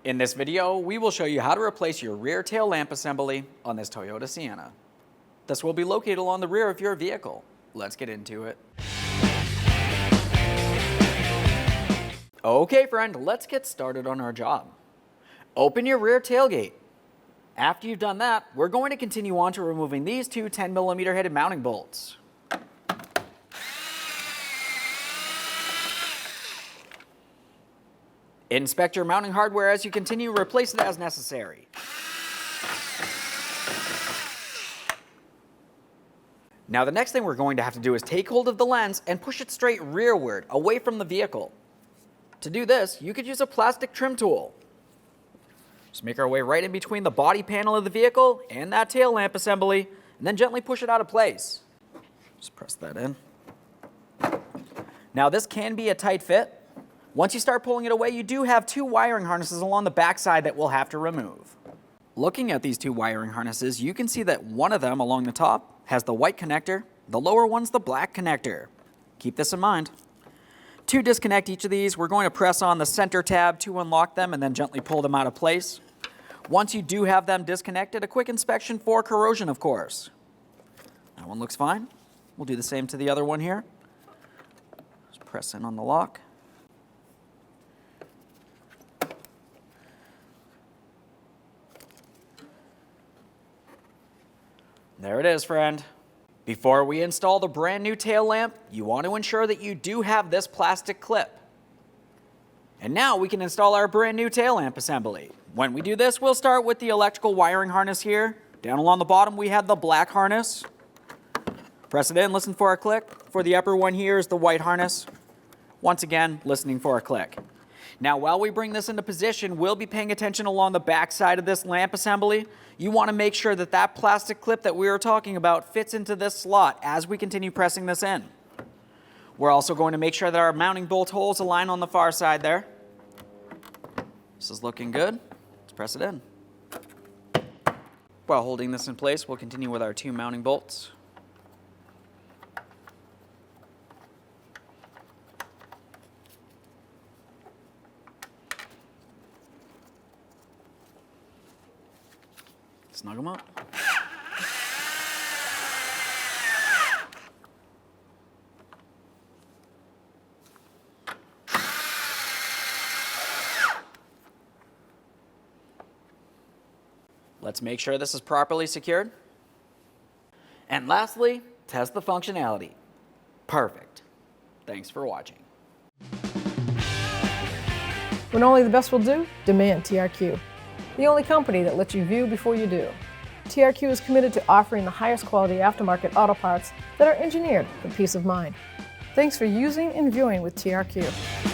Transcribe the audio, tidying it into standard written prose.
In this video, we will show you how to replace your rear tail lamp assembly on this Toyota Sienna. This will be located along the rear of your vehicle. Let's get into it. Okay friend, let's get started on our job. Open your rear tailgate. After you've done that, we're going to continue on to removing these two 10mm headed mounting bolts. Inspect your mounting hardware as you continue, replace it as necessary. Now the next thing we're going to have to do is take hold of the lens and push it straight rearward, away from the vehicle. To do this, you could use a plastic trim tool. Just make our way right in between the body panel of the vehicle and that tail lamp assembly, and then gently push it out of place. Just press that in. Now this can be a tight fit. Once you start pulling it away, you do have two wiring harnesses along the back side that we'll have to remove. Looking at these two wiring harnesses, you can see that one of them along the top has the white connector, the lower one's the black connector. Keep this in mind. To disconnect each of these, we're going to press on the center tab to unlock them and then gently pull them out of place. Once you do have them disconnected, a quick inspection for corrosion, of course. That one looks fine. We'll do the same to the other one here. Just press in on the lock. There it is, friend. Before we install the brand new tail lamp, you want to ensure that you do have this plastic clip. And now we can install our brand new tail lamp assembly. When we do this, we'll start with the electrical wiring harness here. Down along the bottom, we have the black harness. Press it in, listen for a click. For the upper one here is the white harness. Once again, listening for a click. Now, while we bring this into position, we'll be paying attention along the back side of this lamp assembly. You want to make sure that that plastic clip that we were talking about fits into this slot as we continue pressing this in. We're also going to make sure that our mounting bolt holes align on the far side there. This is looking good. Let's press it in. While holding this in place, we'll continue with our two mounting bolts. Snug them up. Let's make sure this is properly secured. And lastly, test the functionality. Perfect. Thanks for watching. When only the best will do, demand TRQ. The only company that lets you view before you do. TRQ is committed to offering the highest quality aftermarket auto parts that are engineered for peace of mind. Thanks for using and viewing with TRQ.